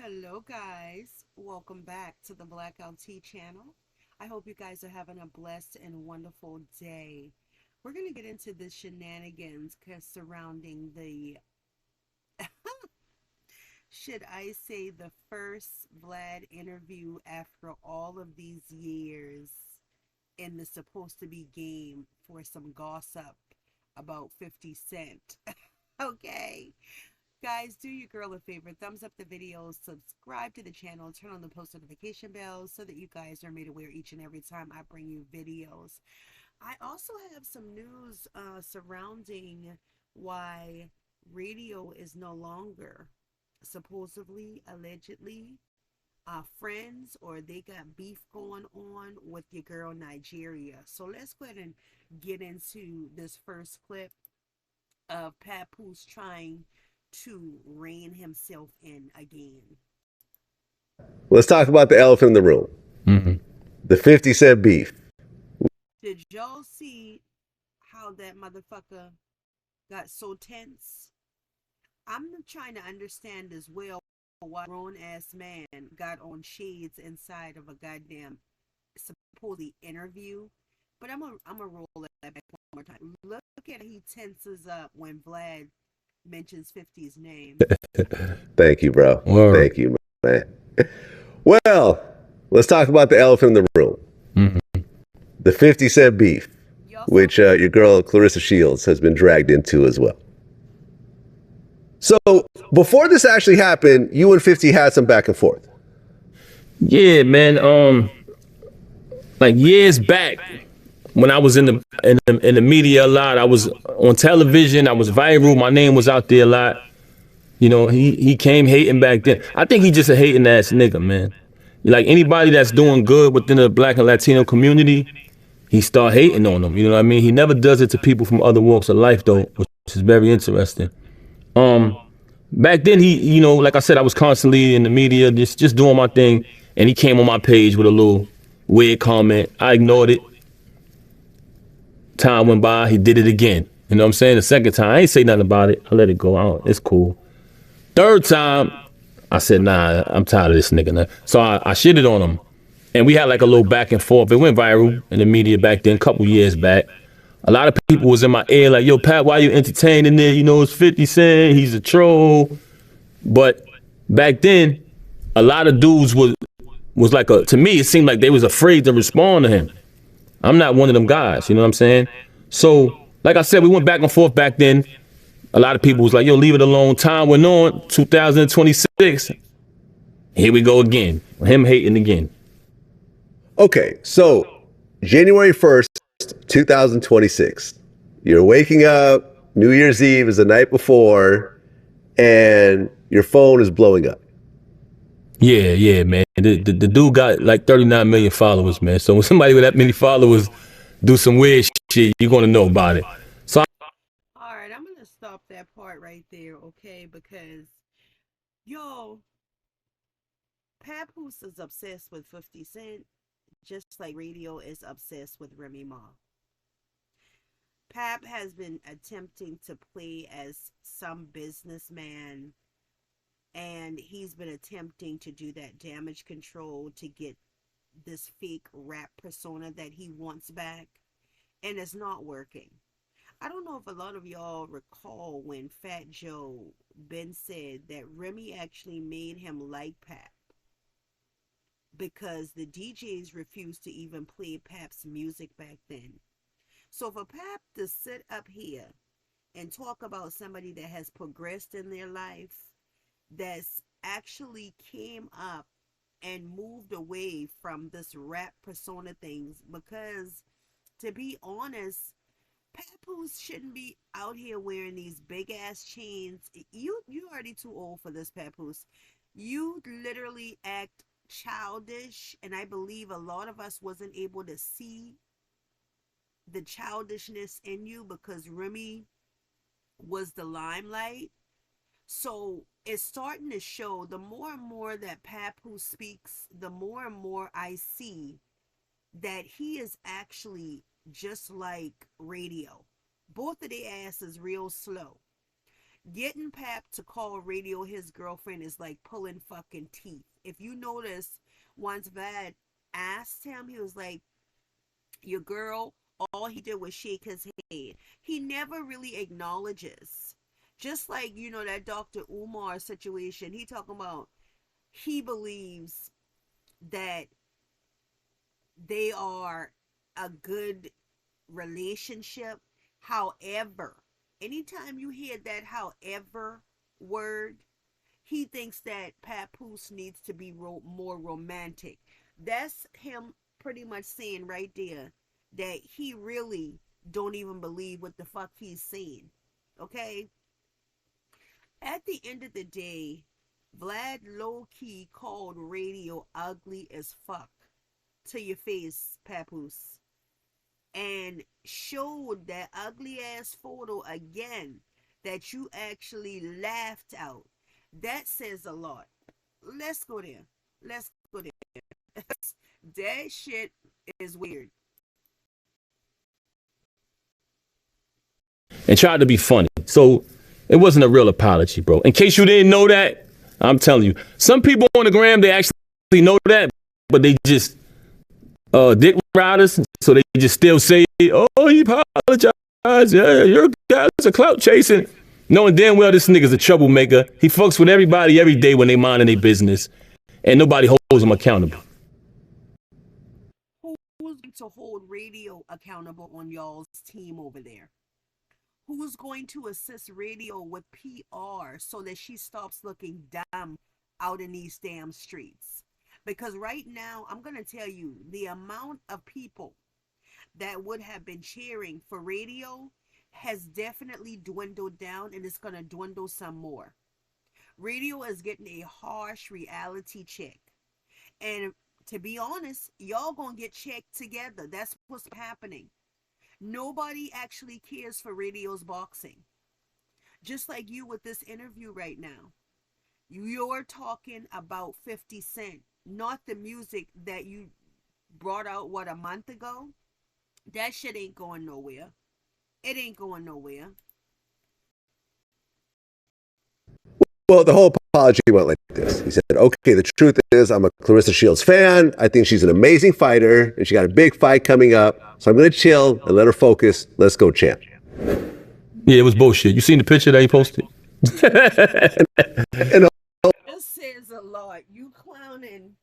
Hello guys, welcome back to the TheBlackOutTea channel. I hope you guys are having a blessed and wonderful day. We're going to get into the shenanigans surrounding the, should I say, the first Vlad interview after all of these years in the supposed to be game for some gossip about 50 Cent. Okay. Guys, do your girl a favor, thumbs up the video, subscribe to the channel, turn on the post notification bell so that you guys are made aware each and every time I bring you videos. I also have some news surrounding why radio is no longer supposedly, allegedly, friends, or they got beef going on with your girl Nigeria. So let's go ahead and get into this first clip of Papoose trying to rein himself in again. Let's talk about the elephant in the room. The 50 Cent beef. Did y'all see how that motherfucker got so tense? I'm trying to understand as well why a grown-ass man got on shades inside of a goddamn supposedly interview. But I'm gonna roll that back one more time. Look at how he tenses up when Vlad mentions 50's name. Thank you, bro. Word. Thank you, man. Well, let's talk about the elephant in the room. The 50 Cent beef, which your girl Claressa Shields has been dragged into as well. So before this actually happened, you and 50 had some back and forth. Yeah, man. Like years back, when I was in the media a lot, I was on television, I was viral, my name was out there a lot. You know, he came hating back then. I think he just a hating ass nigga, man. Like anybody that's doing good within the Black and Latino community, he start hating on them. You know what I mean? He never does it to people from other walks of life though, which is very interesting. Back then he, you know, like I said, I was constantly in the media, just doing my thing, and he came on my page with a little weird comment. I ignored it. Time went by, he did it again. You know what I'm saying? The second time, I ain't say nothing about it. I let it go. It's cool. Third time, I said, nah, I'm tired of this nigga now. So I shitted on him. And we had like a little back and forth. It went viral in the media back then, a couple years back. A lot of people was in my ear like, yo, Pat, why you entertaining it? You know, it's 50 Cent, he's a troll. But back then, a lot of dudes was like to me, it seemed like they was afraid to respond to him. I'm not one of them guys, you know what I'm saying? So, like I said, we went back and forth back then. A lot of people was like, yo, leave it alone. Time went on, 2026. Here we go again. Him hating again. Okay, so January 1st, 2026. You're waking up, New Year's Eve is the night before, and your phone is blowing up. Yeah, man. The dude got like 39 million followers, man. So when somebody with that many followers do some weird shit, you're gonna know about it. So all right, I'm gonna stop that part right there, okay? Because yo, Papoose is obsessed with 50 Cent, just like radio is obsessed with Remy Ma. Pap has been attempting to play as some businessman, and he's been attempting to do that damage control to get this fake rap persona that he wants back, and it's not working. I don't know if a lot of y'all recall when Fat Joe Ben said that Remy actually made him like Pap because the DJs refused to even play Pap's music back then. So for Pap to sit up here and talk about somebody that has progressed in their life, that's actually came up and moved away from this rap persona things, because to be honest, Papoose shouldn't be out here wearing these big ass chains. You already too old for this, Papoose. You literally act childish, and I believe a lot of us wasn't able to see the childishness in you because Remy was the limelight. So it's starting to show. The more and more that Papoose speaks, the more and more I see that he is actually just like radio. Both of their asses real slow. Getting Pap to call Radio his girlfriend is like pulling fucking teeth. If you notice, once Vlad asked him, he was like, your girl, all he did was shake his head. He never really acknowledges. Just like, you know, that Dr. Umar situation, he talking about he believes that they are a good relationship. However, anytime you hear that however word, he thinks that Papoose needs to be more romantic. That's him pretty much saying right there that he really don't even believe what the fuck he's saying. Okay? At the end of the day, Vlad low-key called Radio ugly as fuck to your face, Papoose, and showed that ugly ass photo again that you actually laughed out. That says a lot. Let's go there. Let's go there. That shit is weird. And tried to be funny. So it wasn't a real apology, bro. In case you didn't know that, I'm telling you, some people on the gram, they actually know that, but they just dick riders, so they just still say, oh, he apologized. Yeah, your guys are clout chasing. Knowing damn well this nigga's a troublemaker. He fucks with everybody every day when they minding their business, and nobody holds him accountable. Who's going to hold Radio accountable on y'all's team over there? Who's going to assist Radio with PR so that she stops looking dumb out in these damn streets? Because right now, I'm going to tell you, the amount of people that would have been cheering for Radio has definitely dwindled down, and it's going to dwindle some more. Radio is getting a harsh reality check. And to be honest, y'all going to get checked together. That's what's happening. Nobody actually cares for Radio's boxing. Just like you with this interview right now. You're talking about 50 Cent, not the music that you brought out, what, a month ago? That shit ain't going nowhere. It ain't going nowhere. Well, the whole apology went like this. He said, okay, the truth is I'm a Claressa Shields fan. I think she's an amazing fighter, and she got a big fight coming up. So I'm going to chill and let her focus. Let's go, champ. Yeah, it was bullshit. You seen the picture that he posted? This says a lot. You clowning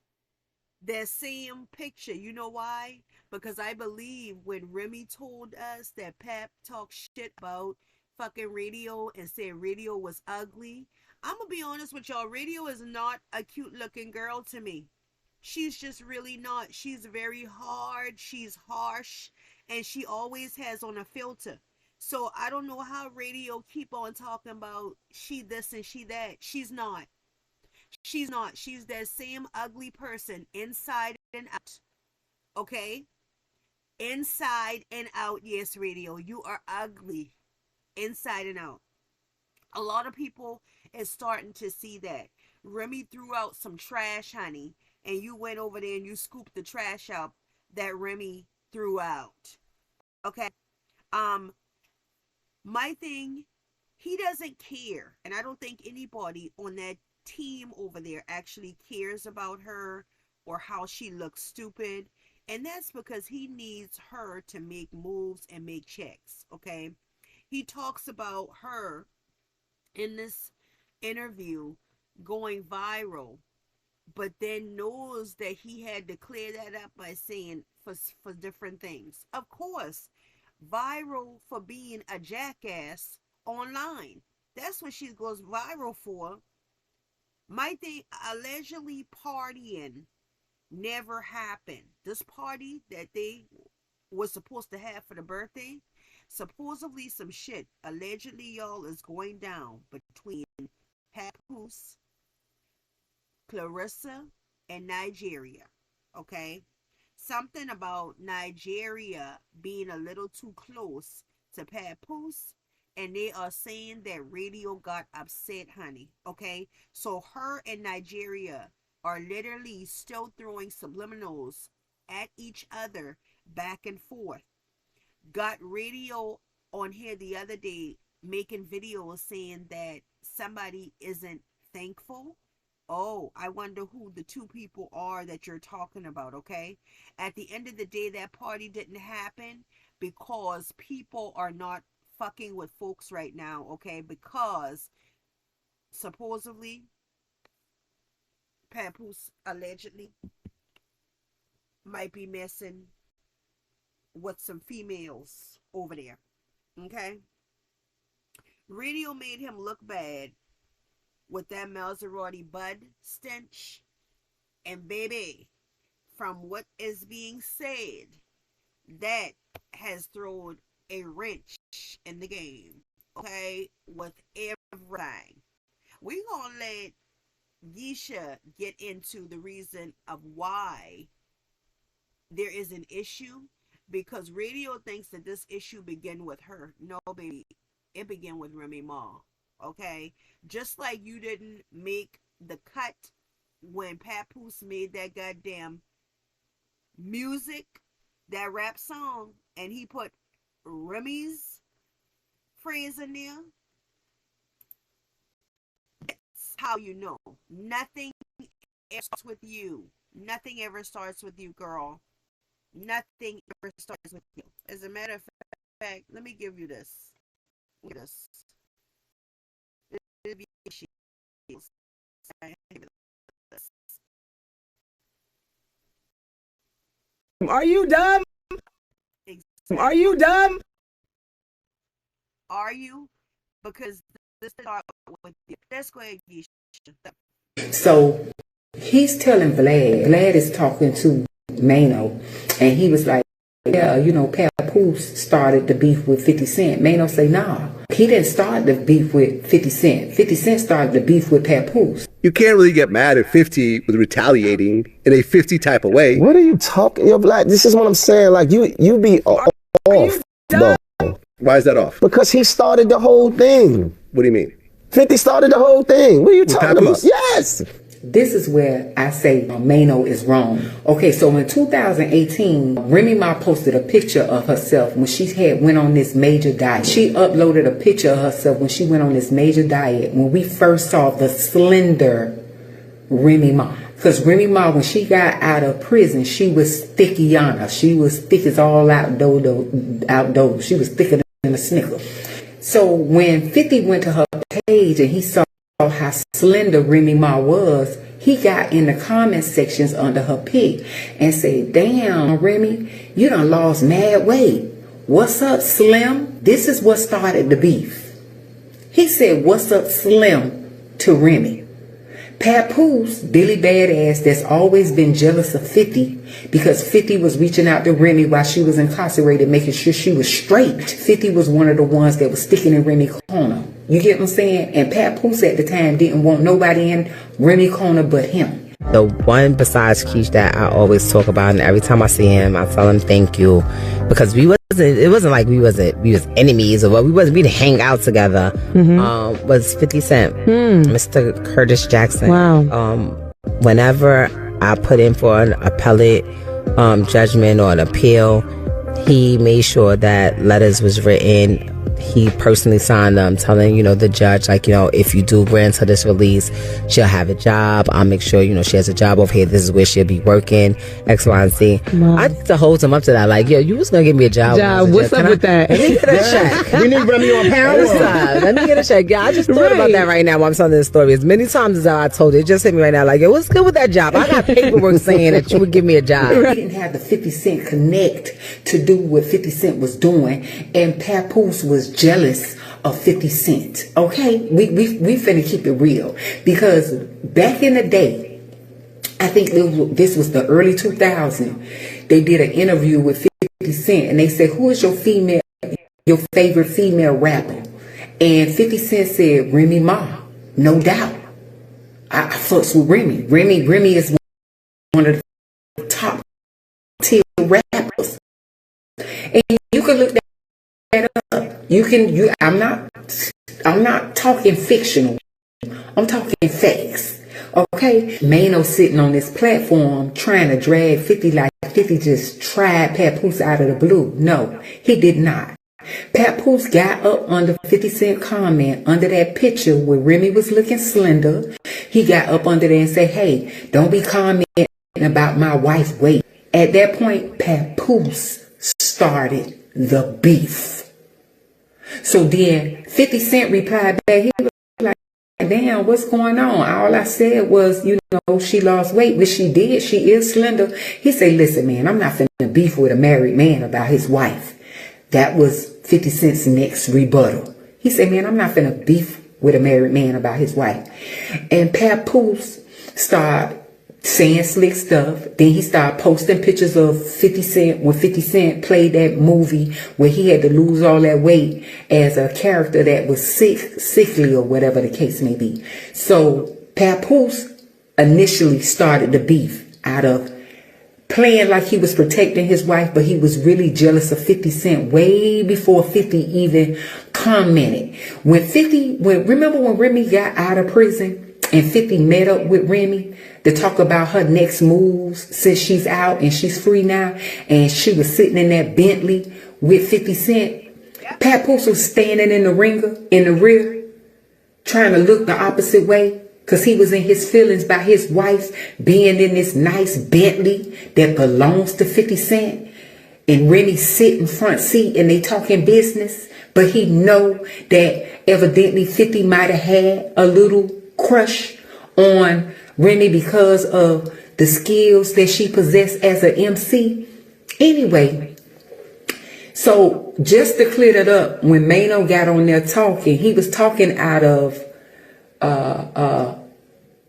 that same picture. You know why? Because I believe when Remy told us that Pap talked shit about fucking Radio and said Radio was ugly, I'm gonna be honest with y'all, Radio is not a cute looking girl to me. She's just really not. She's very hard, she's harsh, and she always has on a filter. So I don't know how Radio keep on talking about she this and she that. She's not. She's not. She's that same ugly person inside and out. Okay? Inside and out. Yes, Radio. You are ugly. Inside and out. A lot of people is starting to see that. Remy threw out some trash, honey, and you went over there and you scooped the trash out that Remy threw out. Okay? My thing, he doesn't care, and I don't think anybody on that team over there actually cares about her or how she looks stupid, and that's because he needs her to make moves and make checks. Okay, he talks about her in this interview going viral, but then knows that he had to clear that up by saying for different things. Of course, viral for being a jackass online. That's what she goes viral for. My thing, allegedly partying never happened. This party that they was supposed to have for the birthday, supposedly some shit, allegedly, y'all, is going down between Papoose, Claressa, and Nigeria. Okay? Something about Nigeria being a little too close to Papoose, and they are saying that Radio got upset, honey. Okay? So her and Nigeria are literally still throwing subliminals at each other back and forth. Got Radio on here the other day making videos saying that somebody isn't thankful. Oh, I wonder who the two people are that you're talking about, okay? At the end of the day, that party didn't happen because people are not fucking with folks right now, okay? Because supposedly, Papoose allegedly might be messing with some females over there, okay? Radio made him look bad with that Maserati Bud stench. And baby, from what is being said, that has thrown a wrench in the game, okay, with everything. We're gonna let Yesha get into the reason of why there is an issue, because radio thinks that this issue began with her. No, baby, it began with Remy Ma, okay? Just like you didn't make the cut when Papoose made that goddamn music, that rap song, and he put Remy's phrase in there. That's how you know. Nothing ever starts with you. Nothing ever starts with you, girl. Nothing ever starts with you. As a matter of fact, let me give you this. Are you dumb? Exactly. Are you dumb? Are you? Because this start with you. Let's go ahead, Yesha. So he's telling Vlad is talking to Mano, and he was like, yeah, you know, Papoose started the beef with 50 Cent. Mano say, nah, he didn't start the beef with 50 Cent. 50 Cent started the beef with Papoose. You can't really get mad at 50 with retaliating in a 50 type of way. What are you talking? Yo, Black, this is what I'm saying. Like, you be off, though. Why is that off? Because he started the whole thing. What do you mean? 50 started the whole thing. What are you talking Papoose? about? Yes. This is where I say Mano is wrong. Okay, so in 2018, Remy Ma posted a picture of herself when she went on this major diet. She uploaded a picture of herself when she went on this major diet, when we first saw the slender Remy Ma. Because Remy Ma, when she got out of prison, she was thickiana. She was thick as all outdoors. She was thicker than a Snicker. So when 50 went to her page and he saw how slender Remy Ma was, he got in the comment sections under her pic and said, damn, Remy, you done lost mad weight. What's up, Slim? This is what started the beef. He said, what's up, Slim, to Remy. Papoose, Billy Badass, that's always been jealous of 50 because 50 was reaching out to Remy while she was incarcerated, making sure she was straight. 50 was one of the ones that was sticking in Remy corner. You get what I'm saying? And Papoose at the time didn't want nobody in Remy corner but him. The one besides Keish that I always talk about, and every time I see him, I tell him thank you, because it wasn't like we was enemies or what. We didn't hang out together. Was 50 Cent, Mr. Curtis Jackson. Wow. Whenever I put in for an appellate judgment or an appeal, he made sure that letters was written. He personally signed them, telling, the judge, like, if you do grant her this release, she'll have a job. I'll make sure, she has a job over here. This is where she'll be working, X, Y, and Z. Wow. I need to hold him up to that. Like, yo, you was going to give me a job. What's up with that? Let me get a check. You need Remy on power. Let me get a check. Yeah, I just thought about that right now while I'm telling this story. As many times as I told it just hit me right now. Like, yo, what's good with that job? I got paperwork saying that you would give me a job. He didn't have the 50 Cent connect to do what 50 Cent was doing, and Papoose was jealous of 50 Cent. Okay, we finna keep it real, because back in the day, I think this was the early 2000s, they did an interview with 50 Cent and they said, who is your favorite female rapper? And 50 Cent said, Remy Ma, no doubt. I fucks with Remy. Remy is one of the top tier rappers, and you can look that up. I'm not talking fictional. I'm talking facts. Okay? Mano sitting on this platform trying to drag 50 like 50 just tried Papoose out of the blue. No, he did not. Papoose got up under 50 Cent comment under that picture where Remy was looking slender. He got up under there and said, hey, don't be commenting about my wife's weight. At that point, Papoose started the beef. So then 50 Cent replied back, he was like, damn, what's going on? All I said was, you know, she lost weight, which she did. She is slender. He said, listen, man, I'm not finna beef with a married man about his wife. That was 50 Cent's next rebuttal. He said, man, I'm not finna beef with a married man about his wife. And Papoose started saying slick stuff. Then he started posting pictures of 50 Cent when 50 Cent played that movie where he had to lose all that weight as a character that was sickly or whatever the case may be. So Papoose initially started the beef out of playing like he was protecting his wife, but he was really jealous of 50 Cent way before 50 even commented. Remember when Remy got out of prison and 50 met up with Remy to talk about her next moves since she's out and she's free now, and she was sitting in that Bentley with 50 Cent? Papoose was standing in the rear, trying to look the opposite way, because he was in his feelings about his wife being in this nice Bentley that belongs to 50 Cent. And Remy sit in front seat and they talking business. But he know that evidently 50 might have had a little crush on Remy because of the skills that she possessed as an MC. Anyway, so just to clear that up, when Mano got on there talking, he was talking out of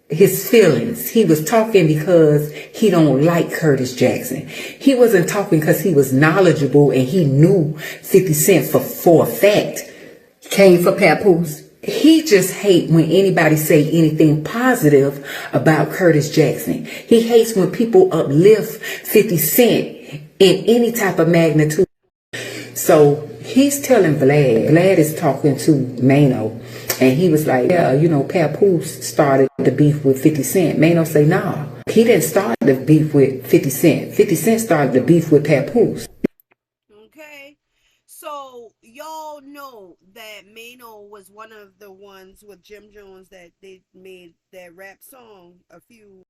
his feelings. He was talking because he don't like Curtis Jackson. He wasn't talking because he was knowledgeable and he knew 50 Cent for a fact came for Papoose. He just hate when anybody say anything positive about Curtis Jackson. He hates when people uplift 50 Cent in any type of magnitude. So he's telling Vlad is talking to Mano, and he was like, yeah, you know, Papoose started the beef with 50 Cent. Mano say, nah, he didn't start the beef with 50 Cent. 50 Cent started the beef with Papoose. Okay, so y'all know that Mano was one of the ones with Jim Jones that they made that rap song a few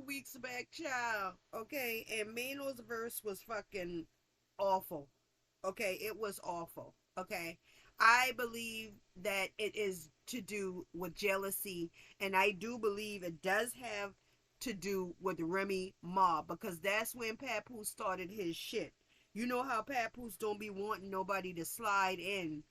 weeks back, child. Okay, and Mano's verse was fucking awful. Okay, it was awful. Okay, I believe that it is to do with jealousy, and I do believe it does have to do with Remy Ma, because that's when Papoose started his shit. You know how Papoose don't be wanting nobody to slide in,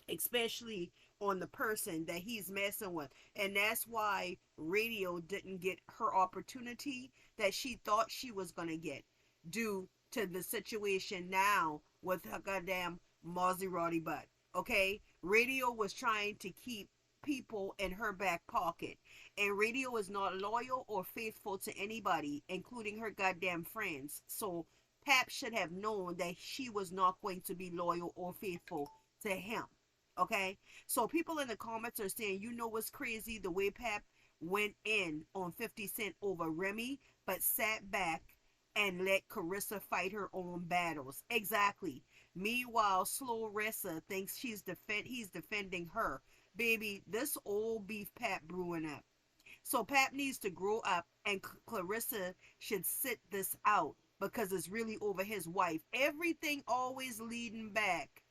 especially on the person that he's messing with. And that's why Radio didn't get her opportunity that she thought she was going to get, due to the situation now with her goddamn Maserati butt. Okay? Radio was trying to keep people in her back pocket. And Radio is not loyal or faithful to anybody, including her goddamn friends. So Pap should have known that she was not going to be loyal or faithful to him. Okay? So people in the comments are saying, you know what's crazy? The way Pap went in on 50 Cent over Remy, but sat back and let Claressa fight her own battles. Exactly. Meanwhile, Claressa thinks he's defending her. Baby, this old beef Pap brewing up. So Pap needs to grow up, and Claressa should sit this out, because it's really over his wife. Everything always leading back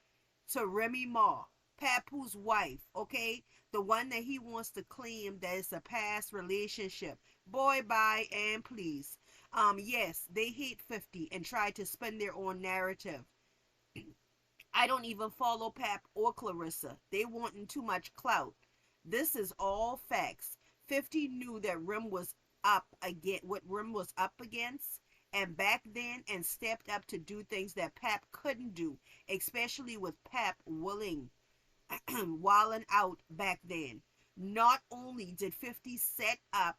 to Remy Ma, Papoose's wife, okay? The one that he wants to claim that it's a past relationship. Boy, bye and please. Yes, they hate 50 and try to spin their own narrative. I don't even follow Pap or Claressa. They wanting too much clout. This is all facts. 50 knew that Rim was up against what Rim was up against, and back then, and stepped up to do things that Pap couldn't do, especially with Pap wilding out back then. Not only did 50 set up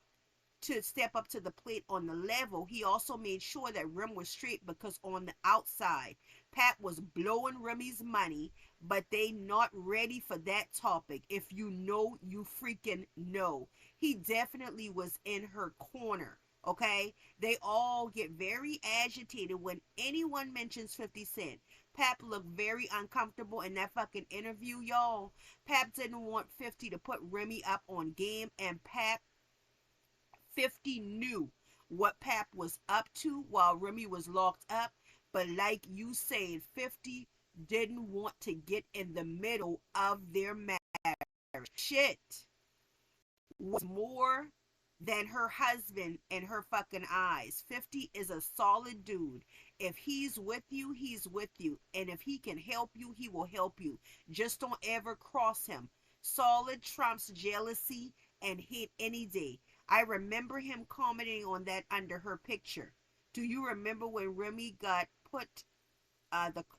to step up to the plate on the level, he also made sure that Rim was straight, because on the outside, Pap was blowing Remy's money, but they not ready for that topic. If you know, you freaking know. He definitely was in her corner, Okay? They all get very agitated when anyone mentions 50 Cent. Pap looked very uncomfortable in that fucking interview, y'all. Pap didn't want 50 to put Remy up on game, and 50 knew what Pap was up to while Remy was locked up. But like you said, 50 didn't want to get in the middle of their marriage. Shit was more than her husband in her fucking eyes. 50 is a solid dude. If he's with you, he's with you. And if he can help you, he will help you. Just don't ever cross him. Solid trumps jealousy and hate any day. I remember him commenting on that under her picture. Do you remember when Remy got put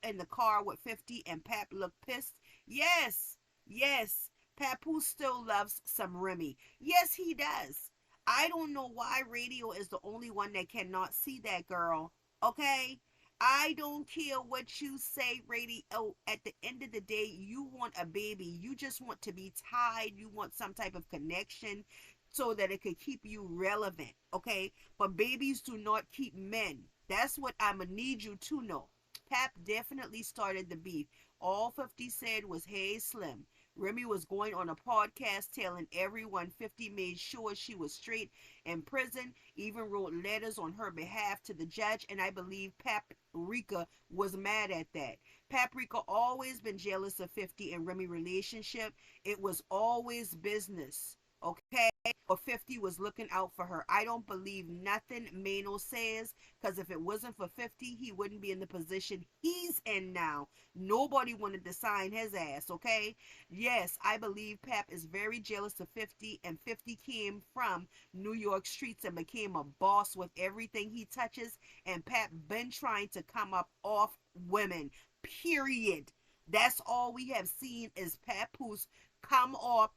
in the car with 50 and Pap looked pissed? Yes, yes. Papoose still loves some Remy. Yes, he does. I don't know why radio is the only one that cannot see that, girl. Okay? I don't care what you say, radio. At the end of the day, you want a baby. You just want to be tied. You want some type of connection so that it could keep you relevant. Okay? But babies do not keep men. That's what I'm going to need you to know. Pap definitely started the beef. All 50 said was, hey, Slim. Remy was going on a podcast telling everyone 50 made sure she was straight in prison, even wrote letters on her behalf to the judge, and I believe Paprika was mad at that. Paprika always been jealous of 50 and Remy relationship. It was always business, okay? Or 50 was looking out for her. I don't believe nothing Mano says, because if it wasn't for 50, he wouldn't be in the position he's in now. Nobody wanted to sign his ass, okay? Yes, I believe Pap is very jealous of 50, and 50 came from New York streets and became a boss with everything he touches, and Pap been trying to come up off women, period. That's all we have seen is Papoose come off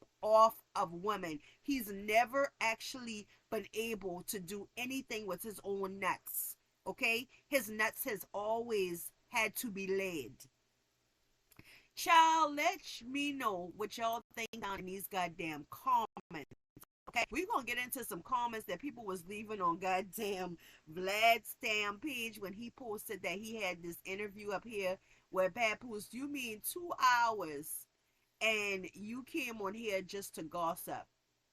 of women. He's never actually been able to do anything with his own nuts, okay? His nuts has always had to be laid. Child, let me know what y'all think down in these goddamn comments. Okay, we're gonna get into some comments that people was leaving on goddamn Vlad's damn page when he posted that he had this interview up here where Papoose, you mean 2 hours and you came on here just to gossip.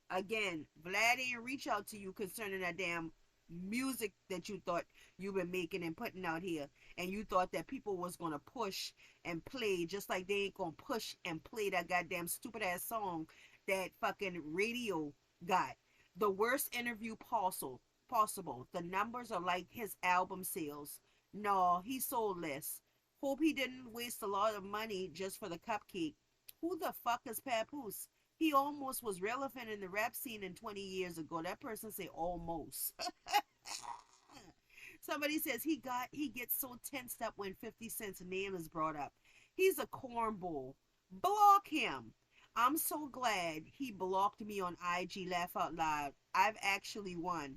Again, Vlad didn't reach out to you concerning that damn music that you thought you been making and putting out here, and you thought that people was gonna push and play, just like they ain't gonna push and play that goddamn stupid ass song that fucking radio got. The worst interview possible. The numbers are like his album sales. No, he sold less. Hope he didn't waste a lot of money just for the cupcake. Who the fuck is Papoose? He almost was relevant in the rap scene in 20 years ago. That person say almost. Somebody says he gets so tensed up when 50 Cent's name is brought up. He's a cornball. Block him. I'm so glad he blocked me on IG Laugh Out Loud. I've actually won.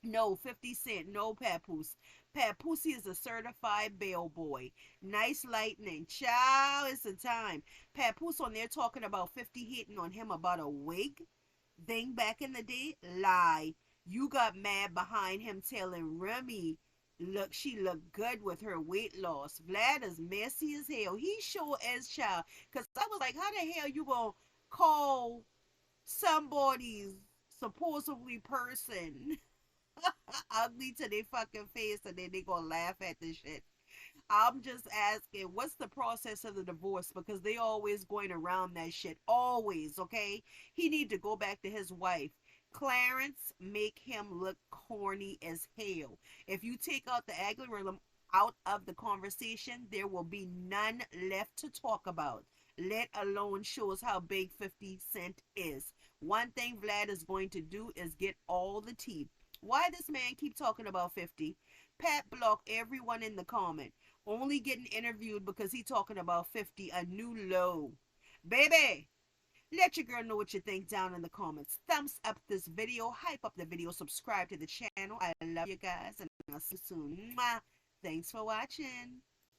No, 50 Cent, no Papoose. Papoose is a certified bellboy. Nice lightning. Child, it's the time. Papoose on there talking about 50 hitting on him about a wig thing back in the day. Lie. You got mad behind him telling Remy, look, she looked good with her weight loss. Vlad is messy as hell. He sure is, child. Because I was like, how the hell you gonna call somebody's supposedly person ugly to their fucking face and then they gonna laugh at this shit? I'm just asking, what's the process of the divorce? Because they always going around that shit. Always, okay? He need to go back to his wife. Clarence make him look corny as hell. If you take out the algorithm out of the conversation, there will be none left to talk about. Let alone shows how big 50 Cent is. One thing Vlad is going to do is get all the tea. Why this man keep talking about 50? Pat blocked everyone in the comment. Only getting interviewed because he talking about 50, a new low. Baby, let your girl know what you think down in the comments. Thumbs up this video, hype up the video, subscribe to the channel. I love you guys, and I'll see you soon. Mwah. Thanks for watching.